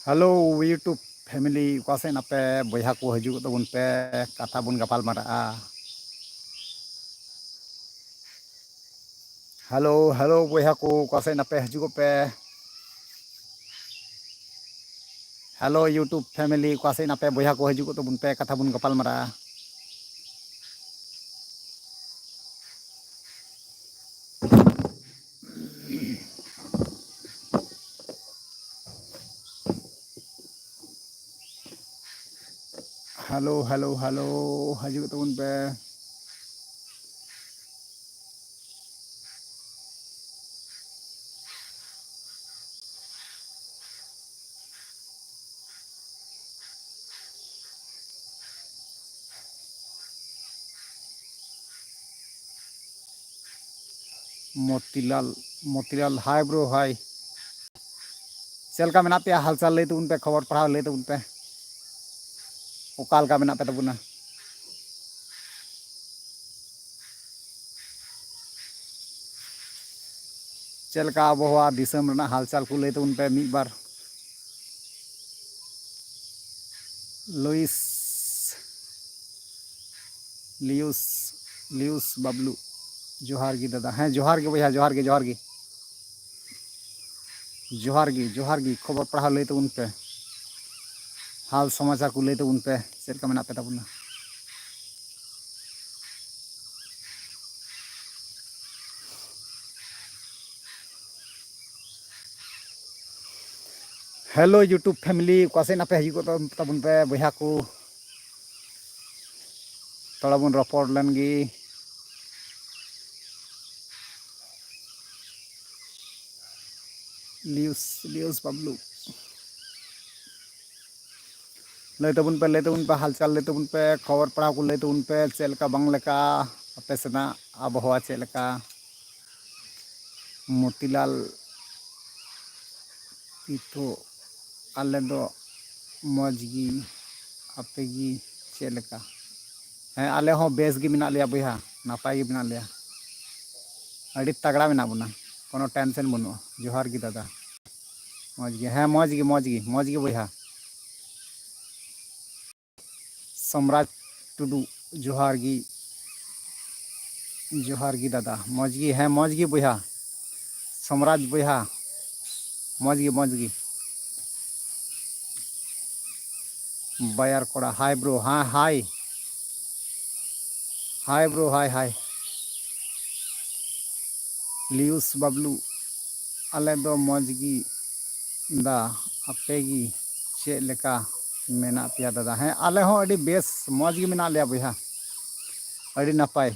Hello YouTube family कासे नापे बया को हजू तबन पे कथा बन गपाल मारा। हेलो हेलो बया को कासे नापे हजू पे। हेलो यूट्यूब फैमिली कासे नापे बया को हजू तबन पे कथा बन गपाल मारा। हेलो हेलो हेलो हजू तबन पे। Motilal Motilal hi bro hi. चलका मेना पे हालचाल ले तबन पे खबर पढ़ाव ले तबन पे ओकाल का मेना पे तबना। चलका आबोहवा दिसम रना हालचाल को ले तबन पे मिद बार। लुइस लियूस लियूस बबलू जोहार गी दादा। हाँ जोहार गे भैया जोहार गे जोहार गे जोहार गी जोहार गी खबर पढ़ाव ले तबन पे हाल समाचार को ले तबन पे चलका मेना पे तबना। हेलो यूट्यूब फैमिली कासे नापे हजू तबन पे बया को थोड़ा बन रपड़ लेन गी। लियूस लियूस बबलू ले तबन पे हालचाल ले तबन पे खबर पढ़ाव को ले तबन पे चलका बांग लेका अपे सेना आबोहवा चलका। मोतीलाल इतो आले दो मौजगी आपेगी चलका। हाँ आले हो बेस गी मिना लिया बया नापाय गी मिना लिया अड़ी तगड़ा मिना बना कोनो टेंशन बनुआ। जोहार गी दादा मौजगी। हाँ मौजगी मौजगी मौजगी बया। सम्राट टुडू जोहार गी दादा मौजगी। हाँ मौजगी बया सम्राट बया मौजगी मौजगी। बायर कोड़ा हाय ब्रो। हाँ हाय हाय ब्रो हाय हाय। लियूस बबलू आले दो मौजगी दा आपेगी चेलका मेना पिया दादा। हाँ आले हो अड़ी बेस मौजगी मेना लिया बया अड़ी नपाय।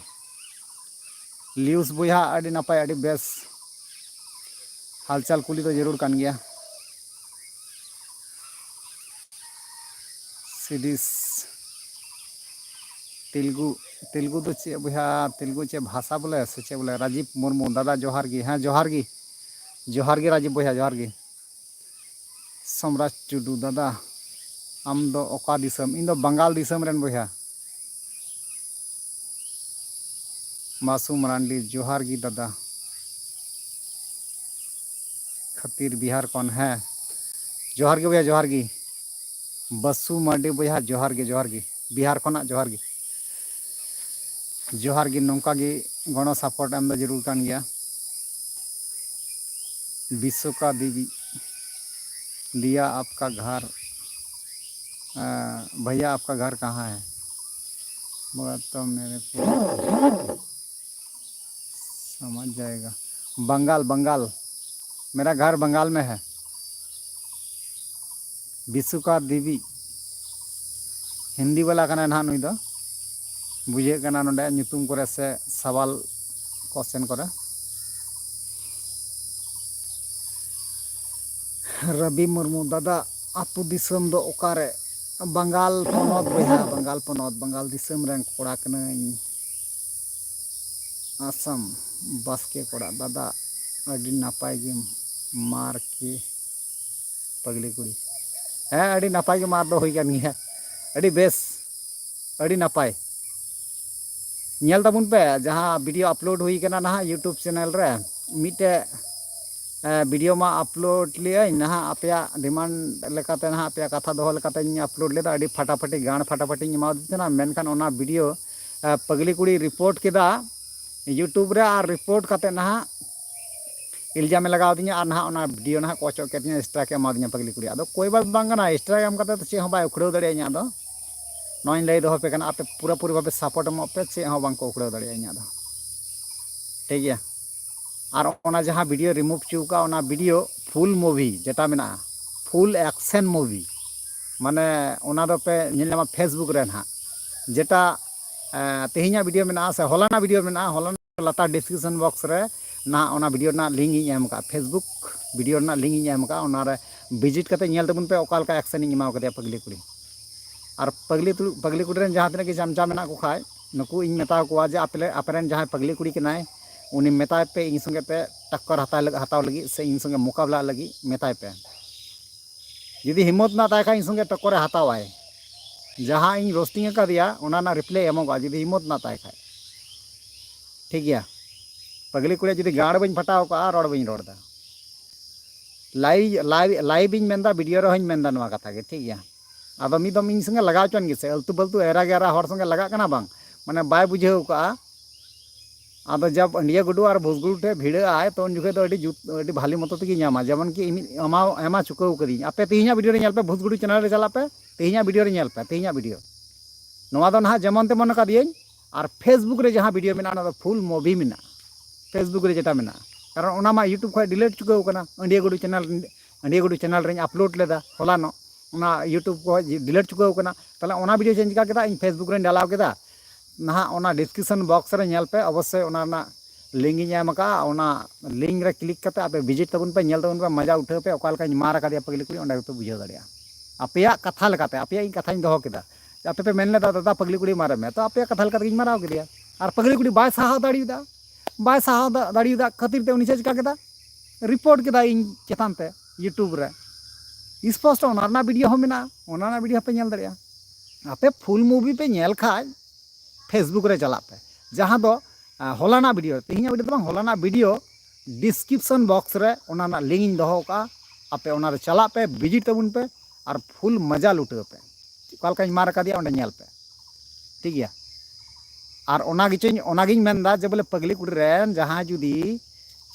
लियूस बया अड़ी नपाय अड़ी बेस हालचाल कुली तो जरूर कान गया। सीडीस तेलुगु तेलुगु तो चे बया तेलुगु चे भाषा बोले से चे बोले। राजीव मुर्मू दादा जोहार गी। हाँ जोहार गी राजीव बया जोहार गी। सम्राट टुडू दादा आम दो ओका दिसम इन दो बंगाल दिसम रेन बया। मासू मरांडी जोहार गी दादा खतीर बिहार कौन है। जोहार गी बया जोहार गी। बसु मांडी बया जोहार गी बिहार खोना जोहार गी जोहार गी। नौका गी गणो सपोर्ट एम दो जरूर कान गया। विश्वका देवी दिया आपका घर भैया आपका घर कहाँ है। बोला तो मेरे को समझ जाएगा। बंगाल बंगाल मेरा घर बंगाल में है। विश्वका देवी हिंदी वाला कना ना नुई दो बुझे कना नोडे ᱧᱩᱛᱩᱢ करे से सवाल क्वेश्चन करे। रवि मुर्मू दादा आतु दिसम दो ओकारे बंगाल पनौत बया बंगाल पनौत बंगाल दिसम रेन कोड़ा कनाई आसाम बास्के कोड़ा दादा अड़ी नापाय गे मार के पगली कुड़ी। हाँ अड़ी नापाय गे मार दो होई कान गया अड़ी बेस अड़ी नापाय। नेल तबन पे जहाँ वीडियो अपलोड हुई कना ना यूट्यूब चैनल रे मिटे वीडियो मा अपलोड लिया ना अपया डिमांड लेकाते ना अपया कथा दोह लेकाते अपलोड लेदा अड़ी फटाफटी गाण फटाफटी एमादेना मेनखान ओना वीडियो पगली कुड़ी रिपोर्ट केदा यूट्यूब रे और रिपोर्ट करते ना इल्जाम लगाव दिया और ना ओना वीडियो ना को अचो के स्ट्राइक एमादिया पगली कुड़ी अदो कोई बात बांगना स्ट्राइक एम करते चे बाय उखड़ो दड़े दो नई लई दो पे कना आपे पूरा पूरी भावे सपोर्ट एमो पे चे बांग को उखड़ो दड़े दो ठीक गया और ओना जहाँ वीडियो रिमूव चुका ओना वीडियो फुल मूवी जेटा मेना फुल एक्शन मूवी माने ओना दो पे नेलमा फेसबुक रे ना जेटा तेहिया वीडियो मेना से हॉलाना वीडियो मेना हॉलाना लता डिस्क्रिप्शन बॉक्स रे ना ओना वीडियो ना लिंक इन एम का फेसबुक वीडियो ना लिंक इन एम का ओना रे विजिट करते नेल तबुन पे ओकाल का एक्शन इन एमाव कदे पगली कुड़ी और पगली कुड़ी रेन जहाँ तने के चमचा मेना को खाय नुकु इन मेता को जे आपरेन जहाँ पगली कुड़ी केनाय उनी मेताय पे इन संगे पे टक्कर हताव लगी से इन संगे मुकाबला लगी मेताय पे यदि हिम्मत ना ताय खा इन संगे टक्कर हतावाय जहाँ इन रोस्टिंग का दिया ओना ना रिप्ले एमोगा यदि हिम्मत ना ताय खा ठीक गया पगली कुड़ी यदि गाड़ बन फटाव का रोड बन रोडदा लाइव इन मेंदा वीडियो रे हन मेंदा नवा कथा के ठीक गया आदो मी दम इन संगे लगाव चन गे से अल्तु बल्तु एरा गेरा हर संगे लगा कना बांग माने बाय बुझेव का आदो जब अंडिया गुडू और भूसगुडू ठे भिड़ आए तो उन जुगे तो अड़ी भाली मतो तक नामा जेमन कि एमा चुकाव कदी आपे तेहिया वीडियो रे नेल पे भूसगुडू चैनल रे चला पे तेहिया वीडियो रे नेल पे तेहिया वीडियो नवा दो ना जेमन ते मन कदियन और फेसबुक रे जहां वीडियो मेना ना फुल मूवी मेना फेसबुक रे जेटा मेना कारण ओना मा यूट्यूब खय डिलीट चुकाव कना अंडिया गुडू चैनल रे अपलोड लेदा होलानो ओना यूट्यूब को डिलीट चुकाव कना तले ओना वीडियो चेंज का केदा इन फेसबुक रे डालाव केदा ना ओना डिस्क्रिप्शन बॉक्स रे नेल पे अवश्य ओना ना लिंक इन एम का ओना लिंक रे क्लिक करते आपे विजिट तबुन पे नेल तबुन पे मजा उठाव पे ओकाल का मार का दिया पगली कुड़ी ओंडे पे बुझाव दाड़िया आपया कथा लेकाते आपया इन कथाኝ दोहो केदा आपे पे मेन लेदा दादा पगली कुड़ी मारे में तो आपया कथा लेकाते इन माराव केदिया और पगली कुड़ी बाय साहा दाड़ीदा खातिर ते उनी चेक केदा रिपोर्ट केदा इन चेतान ते यूट्यूब रे स्पष्ट ओना ना वीडियो हो मेना ओना ना वीडियो पे नेल दाड़िया आपे फुल मूवी पे नेल खाय फेसबुक रे चला पे जहाँ दो हॉलाना वीडियो तेहिया वीडियो तो हॉलाना वीडियो डिस्क्रिप्शन बॉक्स रे ओना ना लिंक इन दोहो का आपे ओना रे चला पे विजिट तबुन पे और फुल मजा लुटाव पे काल का मार का दिया ओंडे नेल पे ठीक गया और ओना गिन मेनदा जे बोले पगली कुड़ी रेन जहाँ जुदी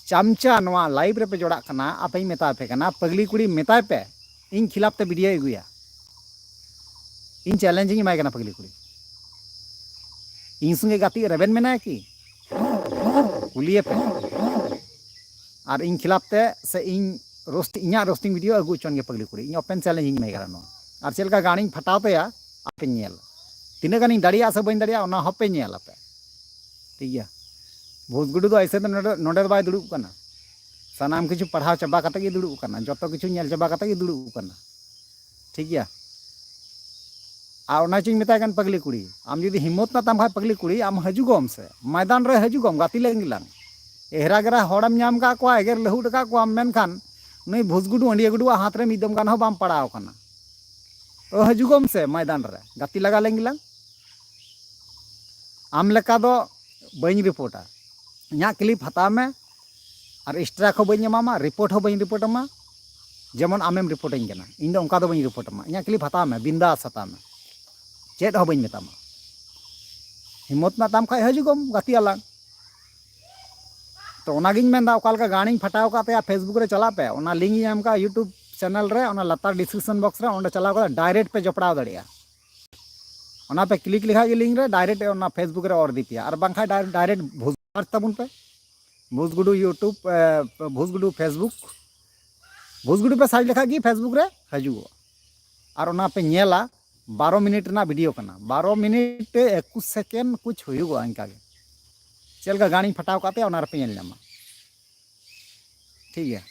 चमचा नवा लाइव रे पे जोड़ा कना आपे मेता पे कना पगली कुड़ी मेताय पे इन खिलाफ ते वीडियो अगुया इन चैलेंजिंग माय कना पगली कुड़ी इन संगे गाती रेबेन मेना कि कुलिए पे और इन खिलाफ ते से इन रोस्टिंग वीडियो अगु चन गे पगली कुड़ी इन ओपन चैलेंजिंग माय करा और चेलका गाणी फटाव तया आपे नेल तीना गानी दाड़िया से बन दाड़िया ओना हपे नेल आपे ठीक गया भूसगुडू दो ऐसे तो नोडे बाय दुड़ुब कना सानाम किछु पढ़ाव चबा कते गे दुड़ुब कना जतो किछु नेल चबा कते गे दुड़ुब कना ठीक गया आ ओना चिंग मेता कन पगली कुड़ी आम जुदी हिम्मत ना ताम खाय पगली कुड़ी आम हजुगम से मैदान रे हजुगम गाती लेंगिलान एहरा गेरा हड़म नाम का को एगर लहुड का को मेनखान नई भूसगुडू अंडिया गुडू हाथ रे मिदम गान हो बाम पड़ाव कना तो हजुगम से मैदान रे गाती लगा लेंगिलान आम लेका दो बइन रिपोर्टा इना क्लिप हता में और स्ट्राइक हो बइन एमामा रिपोर्ट हो बइन रिपोर्टमा जेमन आमेम रिपोर्टिंग कना इन दो उनका दो बइन रिपोर्टमा इना क्लिप हता में बिंदास हता में चेत हो बइन मेतामा हिम्मत ना ताम खाय हजुगम गाती आलांग तो ओना गिन मेनदा ओकाल का गाणी फटाव काते फेसबुक रे चला पे ओना लिंक एम का यूट्यूब चैनल रे ओना लतार डिस्क्रिप्शन बॉक्स रे ओंडे चलाव का डायरेक्ट पे जपड़ाव दाड़िया ओना पे क्लिक लिखा गे लिंक रे डायरेक्ट ओना फेसबुक रे और दी पिया और बांखा डायरेक्ट भूसगुडू तबुन पे भूसगुडू यूट्यूब भूसगुडू फेसबुक भूसगुडू पे साइड लिखा गी फेसबुक रे हजुगो और ओना पे नेला 12 मिनट ना वीडियो कना 12 मिनट 21 सेकेंड कुछ हुयुगो इनका गे चलका गाणी फटाव काते ओना रे पे नेल नामा ठीक है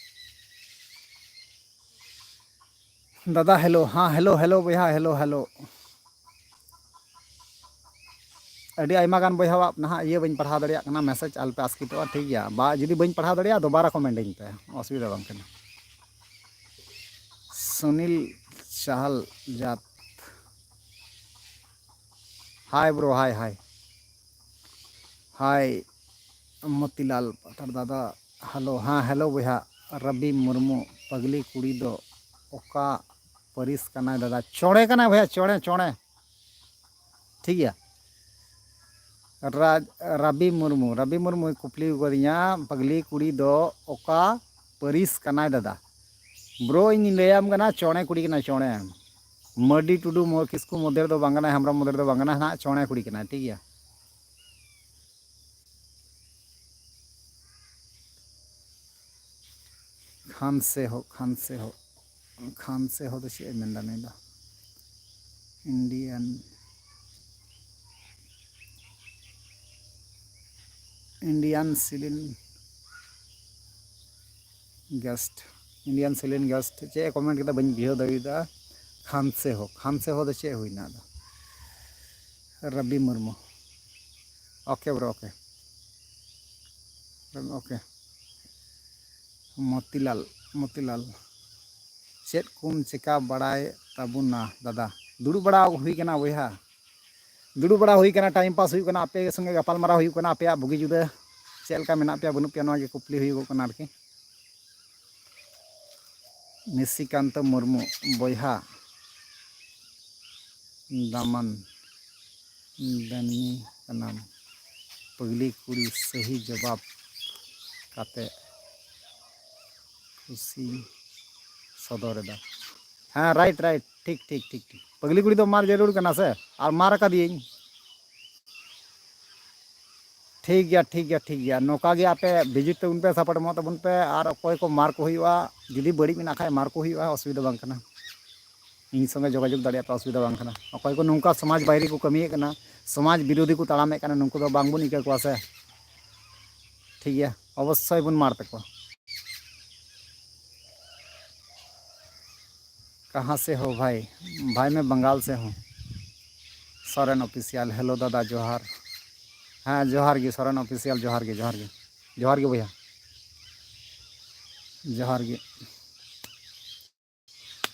दादा हेलो हाँ हेलो भैया हेलो अड़ी आयमा गान बयहा ना ये बन पढ़ा दड़िया कना मैसेज आल पे आस्कितो ठीक गया बा जुदी बन पढ़ा दड़िया दोबारा कमेंट इन पे असुविधा बांग कना सुनील चाहल जात हाय ब्रो हाय मोतीलाल पठार दादा हेलो हाँ हेलो भैया रवि मुर्मू पगली कुड़ी दो ओका परिस कना दादा चौड़े कना भैया चौड़े चौड़े ठीक है रवि मुर्मू कुपली कदिया पगली कुड़ी दो ओका परिस कना दादा ब्रो इन लैयाम कना चौड़े कुड़ी कना चौड़े मर्डी टुडू किसकू मध्य दो बांगना हेम्ब्रम मध्य दो बांगना ना चौड़े कुड़ी कना ठीक है खान से हो तो चेक मेंदा नहीं दा इंडियन सिलिन गेस्ट चे कमेंट किया बन बुझे दाड़ा खान से हो तो चे हुईना Ravi Murmu okay bro okay Motilal चेक कुम चिका बड़ाए तबुना दादा दुड़ू बड़ा हुई कना बया दुड़ू बड़ा हुई कना टाइम पास हुई कना आपे संगे गपाल मारा हुई कना आपे बुगी जुदा चेलका मेना पे बनु पे नोगे कुपली हुई कना आरकी निशिकांत मुर्मू बया दामन दनी कनाम पगली कुड़ी सही जवाब काते खुशी सदर हाँ राइट ठीक पगली कुड़ी तो मार जरूर करना से और मार का दिए ठीक गया नौका गया पे विजिट पे उनपे सपोर्ट मत तबन पे और अकोय को मार को हुआ जुदी बड़ी में खाए मार को हुआ असुविधा बांग करना इन संगे जोगाजोग दाड़िया पे असुविधा बांग करना अकोय को नौका समाज बाहरी को कमिए करना समाज विरोधी को ताड़ामे करना नुनको दो बांग बुन इका को से ठीक है अवश्य बुन मार तक कहाँ से हो भाई मैं बंगाल से हूँ सोरेन ऑफिशियल हेलो दादा जोहार हाँ जोहार गे सोरेन ऑफिशियल जोहार गे भैया जोहार गे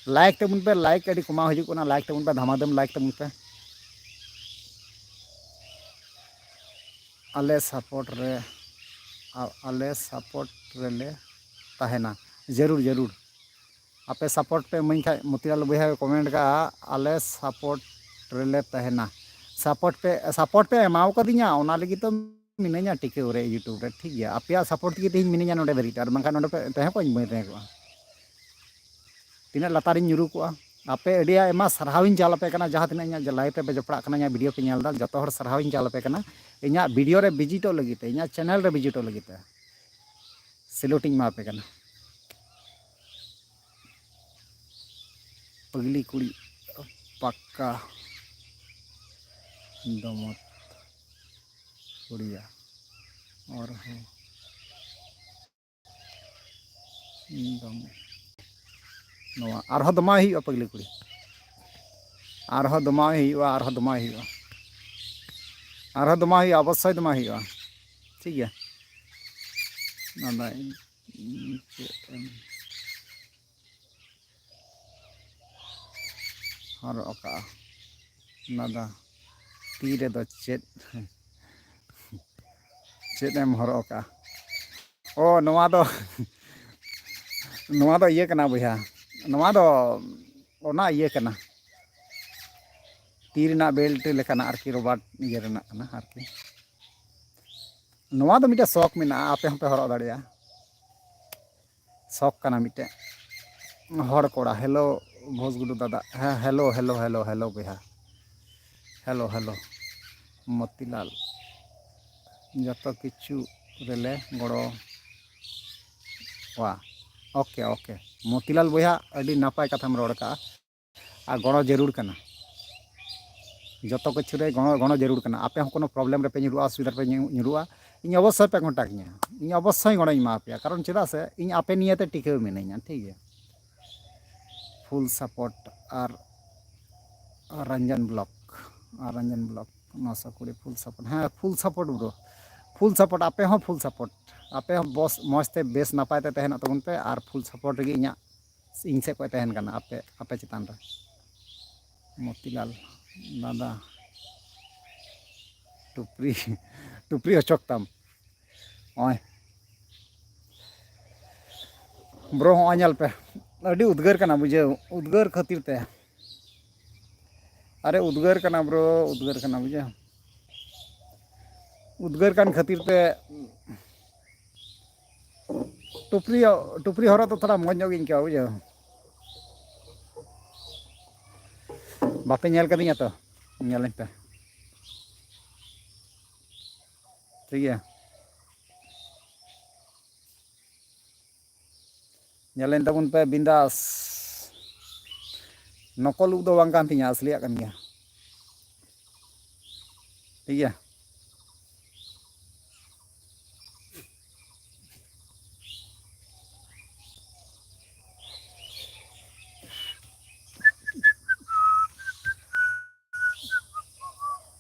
लाइक तबन पे लाइक अड़ी कमा हजू को लाइक तबन पे धमाधम लाइक तबन पे आले सपोर्ट रेले तहना जरूर आपे सपोर्ट पे इमाኝ खाय मोतीलाल भैया कमेंट का आले सपोर्ट रेले तहना सपोर्ट पे एमाव कदिया ओना लगी तो मिनाña टिकेव रे यूट्यूब रे ठीक गया आपे सपोर्ट की तीन मिनाña नोडे धरिट और बांखा नोडे पे तहे को बई तहे को तीना लतारिन nyuru को आपे अडिया एमा सरहाविन चाल पे कना जहां तीना लाइव पे जपड़ा कना वीडियो पे नेलदा जतो हर सरहाविन चाल पे कना इኛ वीडियो रे विजिटो लगिते इኛ चैनल रे विजिटो लगिते सेलुटिंग मा पे कना पगली कुड़ी पक्का दमत कुड़िया और दमा ही पगली कुड़ी दमा अवश्य दमा ठीक है हरका नादा तीरे दो चेम हरका ओ नवा दो ये कना भैया नवा दो ओना ये कना तीरना बेल्ट लेकाना आरकी रोबाट ये रेना कना आरकी नवा दो मिटे शौक मेना आपे हम पे हरक दाड़िया शौक कना मिटे हर कोड़ा हेलो भोजगुडू दादा हाँ हेलो भैया हेलो मोतीलाल जतो किचु रेले गड़ो वा ओके मोतीलाल भैया अड़ी नापाय कथाम रोड़ का आ गड़ो जरूर कना जतो किचु रे गड़ो जरूर कना आपे हम कोनो प्रॉब्लम रे पे nyuruआ असुविधा पे nyuruआ इन अवश्य पे कॉन्टैक्ट इन अवश्य गड़ो इमा पे कारण चेदा से इन आपे नियते टिकेव मिनाña ठीक है फुल सपोर्ट और रंजन ब्लॉक 920 फुल सपोर्ट हाँ full support bro full support आपे हो फुल सपोर्ट आपे हो बॉस मौजते बेस नपायते तहना तबन पे और फुल सपोर्ट रे इኛ इन से को तहन कना आपे चितान रे मोतीलाल दादा टुपरी अचोक तम ओय ब्रो हाँ ñel पे अड़ी उद्गार कना बुझे उद्गार खातिर ते अरे उद्गार कना ब्रो उद्गार कना बुझे उद्गार कान खातिर ते टुपरी टुपरी हरा तो थोड़ा मौज ᱧᱚᱜ क्या बुझे बापे ñel कदिया तो ñel पे ठीक है ñelen तबन पे बिंदास नकल उग दो बांग कान तिया असलिया कान गया ठीक है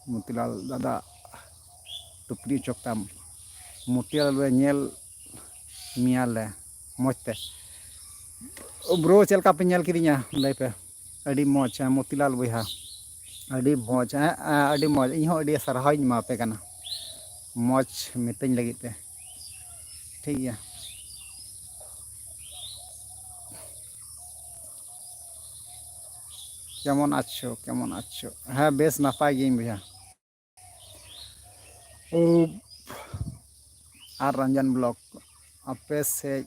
मोतीलाल दादा टुपरी चौकता मोतीलाल ñel मियाले मौजते ब्रो चलका पे ñel किदिया लय पे अड़ी मौज मोतीलाल बहा अड़ी मौज अड़ी मौज इहो अड़ी सरहाव मा पे कना मौज मितኝ लगी ते ठीक है केमन आछो हाँ बेस नपाय गे भैया और रंजन ब्लॉक आपे से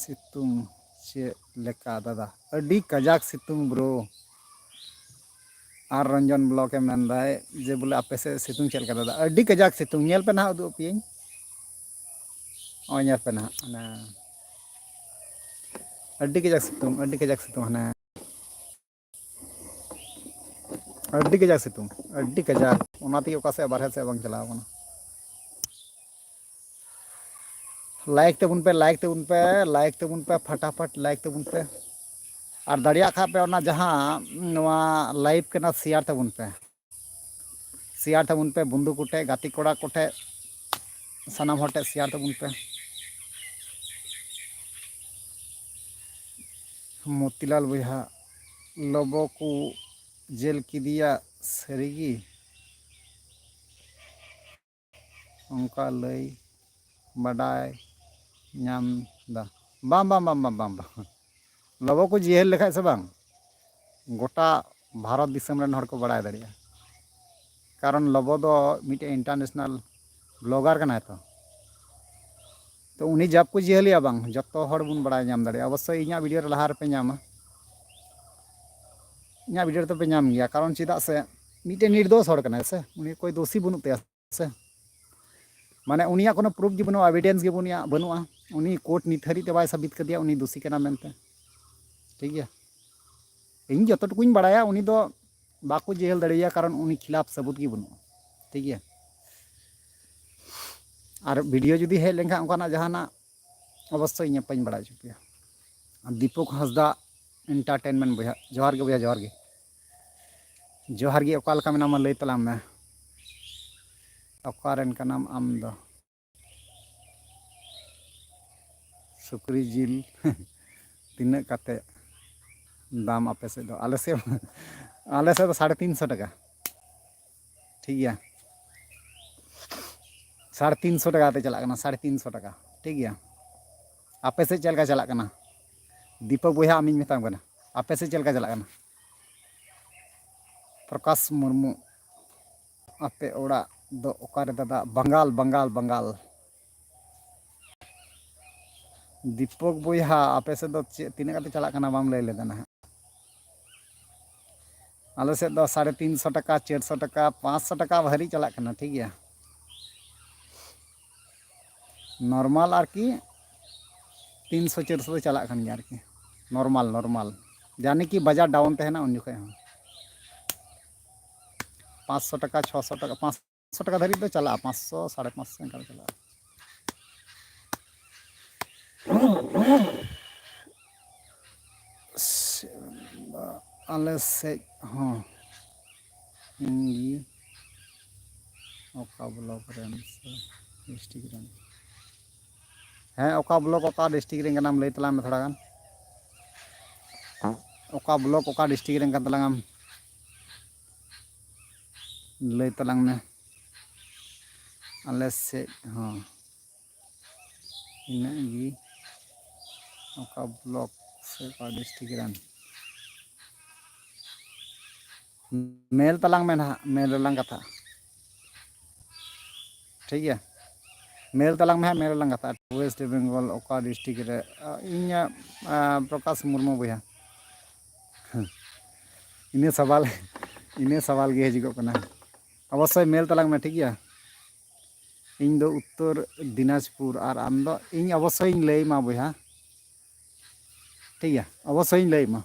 सितुंग चे लेका दादा अड़ी कजाक सितुंग ब्रो और रंजन ब्लॉक मेनदाय जे बोले आपे से सितुंग चे लेका दादा अड़ी कजाक सितुंग ñel पे ना उदु पियኝ ñel पे ना अड़ी कजाक सितुंग हना अड़ी कजाक सितुंग अड़ी कजाक ओनाती ओका से बारहे से बांग चलाव कना लाइक तबुन पे फटाफट लाइक तबुन पे और दाड़िया खा पे ओना जहां नवा लाइव कना शेयर तबुन पे बंधु कोटे गाती कोड़ा कोटे सानाम हटे शेयर तबुन पे मोतीलाल बहा लबो को जेल किदिया सरीगी उनका लय बाडाय नाम दा बाम बाम बाम बाम बाम लबो को जेल लेखा से बांग गोटा भारत दिसम रन हर को बड़ाय दाड़िया कारण लबो दो मिटे इंटरनेशनल ब्लॉगर कना तो उन्हीं जब को जेलिया बांग जतो हर बुन बड़ाय नाम दाड़िया अवश्य इኛ वीडियो रे लहार पे नामा इኛ वीडियो तो पे नाम गया कारण चिदा से मिटे निर्दोष हर कना से उनी कोई दोषी बनुत ते से माने उनिया कोनो प्रूफ जी बनुआ एविडेंस गे बनुआ उनी कोर्ट नित हरी ते बाय साबित कर दिया उनी दोषी कना मेनते ठीक है इन जतटुकुኝ बड़ाया उनी दो बाको जेल दाड़िया कारण उनी खिलाफ सबूत गे बनुआ ठीक है और वीडियो जुदी हेज लेखा उनका जहाना अवश्य इन पे बड़ा चुपिया दीपक हंसदा एंटरटेनमेंट बया जोहार गे बया जोहार गे ओका लेका मेनामा लय तलाम में ओकारेन कनाम आम दो सुक्री जिल तीना काते दाम आपे से दो आले से तो 350 टाका ठीक है 350 टाका ते चला 350 टाका ठीक है आपे से चलका चला दीपक बया आमिन मेताम कना आपे से चलका चला प्रकाश मुर्मू आपे ओड़ा दो ओकारे दादा बंगाल बंगाल बंगाल दीपक बया आपे से दो तीना काते चला बाम लय लेदा ना आले से दो 350 टाका 400 टाका 500 टाका भरी चला ठीक है नॉर्मल आरकी 300 400 चला आरकी नॉर्मल यानी कि बाजार डाउन तहना उन जुखे 500 टाका 600 टाका 500 टाका धरी तो चला 500 550 इनका चला आले से हाँ हिंदी ओका ब्लॉक रेन डिस्ट्रिक्ट रेन हाँ ओका ब्लॉक ओका डिस्ट्रिक्ट रेन नाम लय तलाम में थोड़ा गान ओका ब्लॉक ओका डिस्ट्रिक्ट रेन का तलांगम लय तलांग में आले से हाँ इनागी ओका ब्लॉक से ओका डिस्ट्रिक्ट रन मेल तलांग में ना मेल लंग कथा ठीक है मेल तलांग में मेल लंग कथा वेस्ट बंगाल ओका डिस्ट्रिक्ट रे इन्या प्रकाश मुर्मू भैया इन्हें सवाल गे हिजुगो कना अवश्य मेल तलांग में ठीक है इन दो उत्तर दिनाजपुर और आम दो इन अवश्य लई मा भैया ठीक है अवश्य लई मा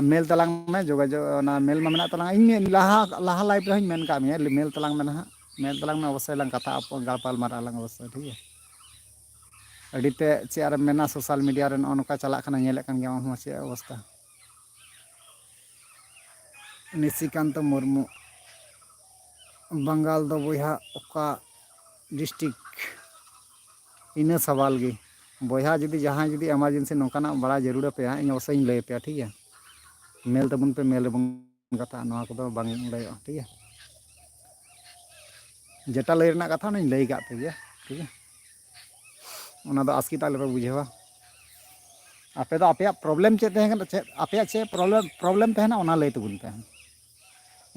मेल तलांग में जोगाजोग मेल में मेना तलांग इन लाहा लाहा लाइव रही मेन का मेल तलांग में ना मेल तलांग में अवश्य लंग कथा गापाल मारा लंग अवश्य ठीक है अड़ीते चे मेना सोशल मीडिया रे नोका चला खाना नेले कान गया हम चे अवस्था निशिकांत मुर्मू बंगाल दो बोया ओका डिस्ट्रिक्ट इना सवाल गे बोया जुदी जहां जुदी इमरजेंसी नोकाना बड़ा जरूर पे इन अवश्य लय पे ठीक है मेल तबन पे मेल बन कथा नोआ को दो बांग लय ठीक है जेटा लय रना कथा नहीं लय का पे ठीक है ओना दो आस्की ताले पे बुझेवा आपे दो आपे प्रॉब्लम चे तहन चे आपे चे प्रॉब्लम तहन ओना लय तबन पे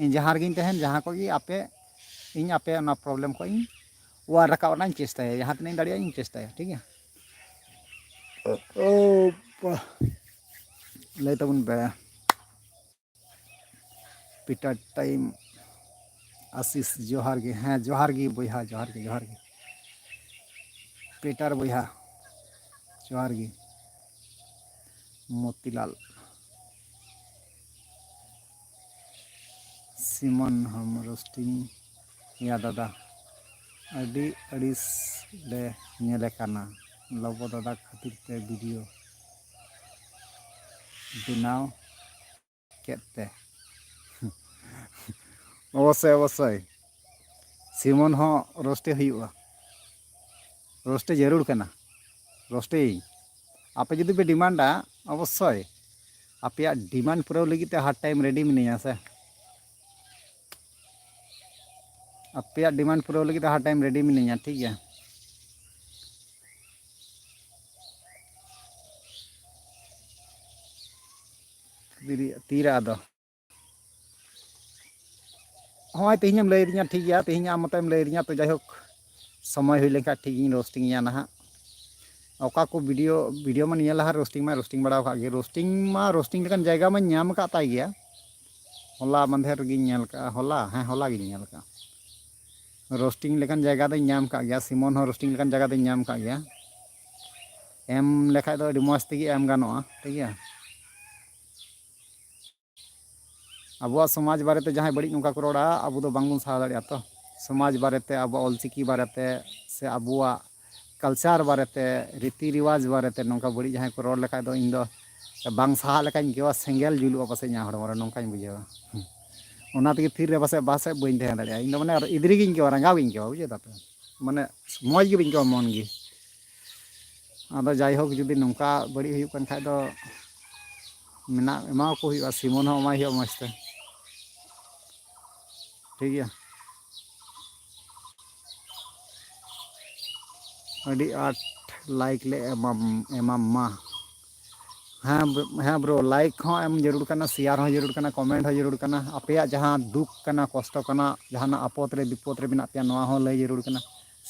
इन जहां रगिन तहन जहां को आपे इन आपे ओना प्रॉब्लम को इन वार रखा ओना चेष्टा है जहां तने दाड़िया इन चेष्टा है ठीक है ओ लय तबन पे पीटर टाइम आशीष जोहार गे हाँ जोहार गे बोया जोहार गे पीटर बोया जोहार गे मोतीलाल सिमन हम रोस्टिंग या दादा अड़ी अड़ीस ले नेले काना लबो दादा खातिर ते वीडियो बनाव केते अवश्य सिमन हो रोस्टे हुआ रोस्टे जरूर करना रोस्टे आपे जुदी पे डिमांडा अवश्य आपे डिमांड पूरा लगी हर टाइम रेडी मिनिया से आपे डिमांड पूरा लगी हर टाइम रेडी मिनिया ठीक है तीरा आदो हाँ तेहम लैदिया ठीक है तेहम आम मत लैदिया तो जाहोक समय हुई लेखा ठीक रोस्टिंग ना ओका को वीडियो में निया लहा रोस्टिंग बड़ा का रोस्टिंग लेकिन जगह में नाम का ताई गया होला मंधेर गिन का होला हाँ होला गिन का रोस्टिंग लेकिन जगह दो नाम का गया सिमन हो रोस्टिंग लेकिन जगह दो नाम का गया एम लेखा दो अड़ी मौज तेगी एम गानोआ ठीक है अब समाज बारे जहाँ बड़ी नौका को रोड़ा अब दो बांगबन सहा दाड़िया तो समाज बारे अब ऑलचिकी बारे से अब कल्चर बारे रीति रिवाज बारे नौका बड़ी जहाँ को रोड लेखा इन दो बांग सहा लेकान गेवा सेंगेल जुलुआ पासे हड़मो नौका बुझेवा ओना तेगे थीर रे पासे बासे बन तहन दाड़िया इन माने इदरी गिन केवा रंगा गिन केवा बुझे तापे माने मौज गे बिन केवा मन गे आदो जायहोक जुदी नौका बड़ी हुई कन खाय दो मेना एमा को हुई सिमन हो एमा हुई मजते ठीक है अड़ी आठ लाइक ले एमा हाँ हाँ ब्रो लाइक हो एम जरूर करना शेयर हो जरूर करना कमेंट हो जरूर करना आपे जहाँ दुख करना कष्ट करना जहाँ आपद रे विपद रे बिना पे नवा हो लय जरूर करना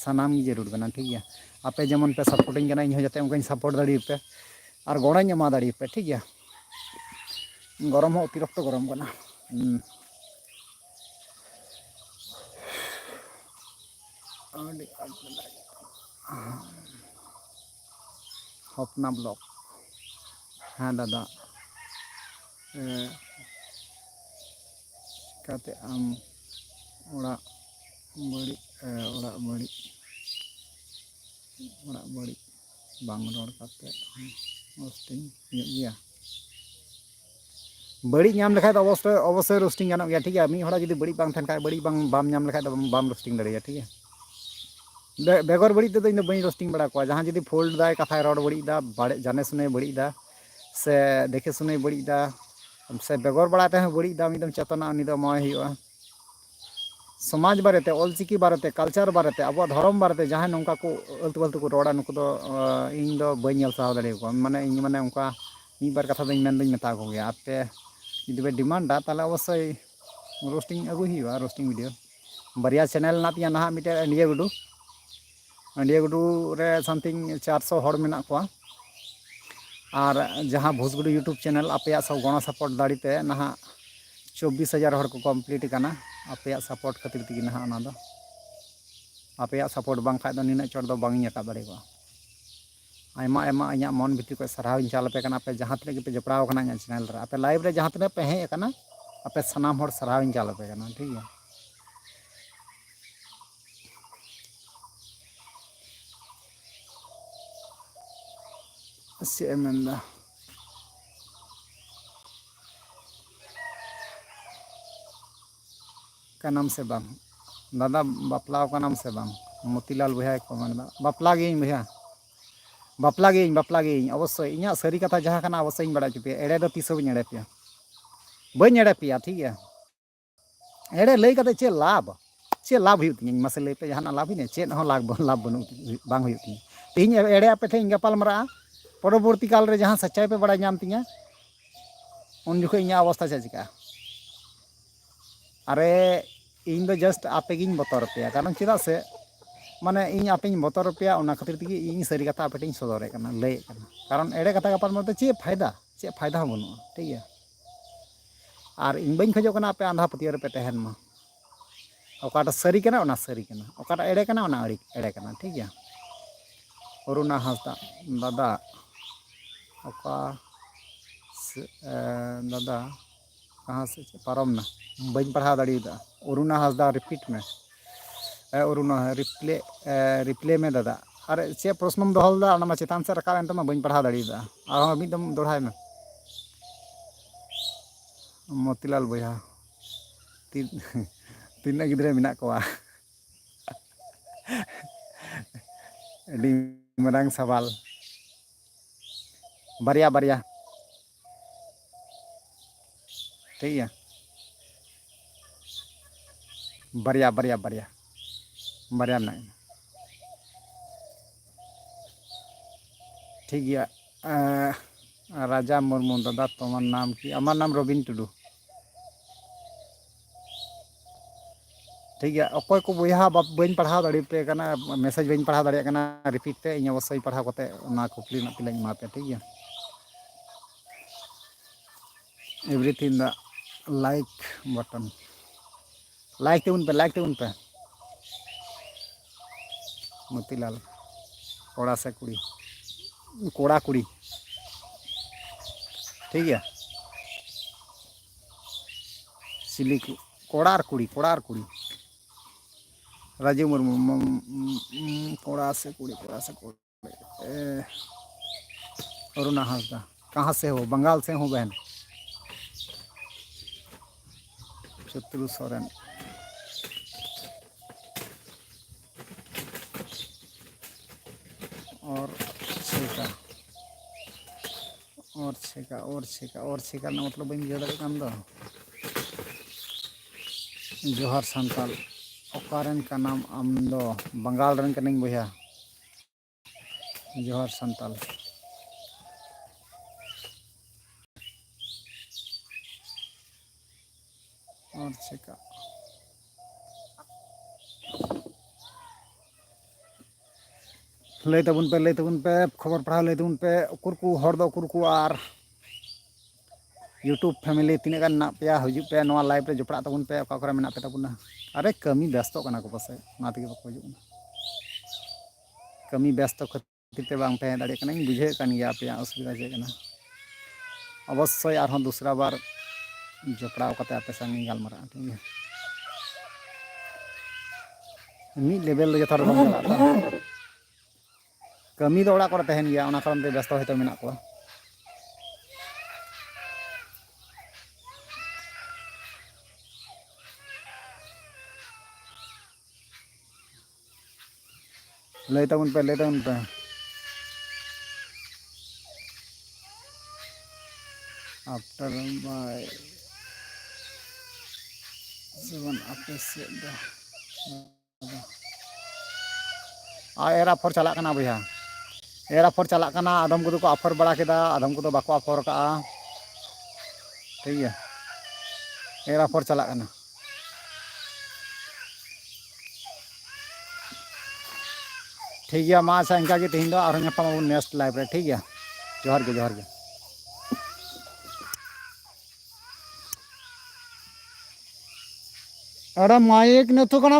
सानाम ही जरूर करना ठीक है आपे जेमन पे सपोर्टिंग करना इन जाते उनका सपोर्ट दाड़ी पे और गड़ाई एमा दाड़ी पे ठीक है गरम हो अतिरिक्त गरम करना हपना ब्लॉक हाँ दादा काते आम ओड़ा बड़ी बांग रोड काते रोस्टिंग गया बड़ी नाम लेखा तो अवश्य रोस्टिंग गानों गया ठीक है मी हड़ा जुदी बड़ी बांग थान खाय बड़ी बाम नाम लेखा तो बाम रोस्टिंग दाड़िया ठीक है बेगर बड़ी तो इन बी रोस्टिंग बड़ा को जहाँ जुदी फोल्ड दाय कथा रोड बड़ी बाड़े जाने सुने बड़ी से देखे सुने बड़ी से बेगर बड़ा बड़ी एकदम चेतना उनी दो मय हुआ समाज बारेते ऑलचिकी बारेते कल्चर बारेते अब धर्म बारेते जहाँ नौका को आलतू फालतू को रोड़ा नुकु दो इन दो बई नेल साव दाड़े को माने इन माने उनका मी बार कथा दई मेन दई मेता को गया आपे जुदी बे डिमांडा ताले अवश्य रोस्टिंग अगु हुआ रोस्टिंग वीडियो बारिया चैनल ना तिया ना मिटे इंडिया गुडू रे समथिंग 400 हड़ मेना को और जहाँ भोजगुडी यूट्यूब चैनल आपे सब गण सपोर्ट दाड़ीते ना 24,000 हड़ को कमप्लीट करना आपे सपोर्ट खातिर तक ना ना दो आपे सपोर्ट बांग खाय दो निना चोट दो बांग रकाब दाड़े को आयमा आयमा इᱧᱟᱜ मन भितर को सराहव इन चाल पे कना पे जहाँ तक पे जपड़ाव कना इᱧᱟᱜ चैनल रे आपे लाइव रे जहाँ तक पे हेज कना आपे सनाम हड़ सराहव इन चाल पे कना ठीक है से मेंदा कनाम से बांग दादा बापला कनाम से बांग मोतीलाल भैया को मानदा बापला गे भैया बापला गे अवश्य इᱧᱟᱜ सारी कथा जहाँ कना अवश्य इन बड़ा चुपे एड़े दो तीसो बी एड़े पे बई एड़े पे ठीक है एड़े लई कते चे लाभ हुई तीन मसे लई पे जहाँ लाभ ही चे लाभ बनू बांग हुई तीन तीन एड़े आपे थे गपाल मरा परवर्ती काल रे जहाँ सच्चाई पे बड़ा नाम तीन उन जुखे इन अवस्था चे चिका अरे इन दो जस्ट आपे गिन बतर पे कारण चेदा से माने इन आपे बतर पे खातिर तक इन सारी कथा आपे सदर लय कारण एड़े कथा गपाल मरते चे फायदा बनू ठीक है और इन बी खोजों आपे आंधा पतिया पे तहन मा ओकाटा सारी कना ओना सारी कना ओकाटा एड़े कना ओना एड़े कना ठीक है अरुणा हांसदा दादा ओका दादा कहाँ से पारम ना बी पढ़ा दाड़ा अरुणा हांसदा रिपीट में अरुणा रिप्ले में दादा अरे चे प्रश्नम दोहलदा ओना मा चेतान से रकाब एनतमा बी पढ़ा दाड़ा और मिदम दोड़ाय में मोतीलाल भैया तीन गिद्रे मेना कोआ अडी मरांग सवाल बारिया ठीक है बारिया ना ठीक है राजा मुर्मू दादा तुम्हार नाम की अमर नाम रविन टुडू ठीक है अकोय को बया बी पढ़ा दाड़े पे मैसेज बी पढ़ा दाड़ा रिपीट पे इन अवश्य पढ़ा करते कुकली तिला एमापे ठीक है everything the like button like तेउन पे मोतीलाल कोड़ा से कुड़ी ठीक है सिली कोड़ा और कुड़ी राजीव मुर्मू कोड़ा से कुड़ी अरुणा हांसदा कहाँ से हो बंगाल से हो बहन शत्रु सोरेन और छेका ना मतलब बी बुझे दाड़ा जोहार सांताल ओकारेन का नाम आम दो बंगाल रन कनिंग भैया जोहार सांताल और छेका लय तबुन पे खबर पढ़ा लय तबुन पे उकुरकू हर दो उकुरकू और यूट्यूब फैमिली तीन गान ना पे हजू पे नवा लाइव रे जपड़ा तबुन पे ओका करे मेना पे तबुना अरे कमी व्यस्त कना को पासे ना तगे बको हजू कमी व्यस्त खातिर ते बांग पे दाड़े कना बुझे कान गया पे असुविधा जे कना अवश्य और दूसरा बार जपड़ा करते आपे संग गलमारा ठीक है मी लेवल जथार कमी दो ओड़ा तहन गया ओना कारण ते व्यस्त होते मेना को लय तबुन पे आफ्टर बाय जीवन आपे से एरा फर चला कना भैया एरा फर चला कना आदम को आफर बड़ा केदा आदम को बाको आफर का ठीक है एरा फर चला कना ठीक है मा अच्छा इनका तीन और नेक्स्ट लाइव रे ठीक है जोहार के अरे माइक ने तो कना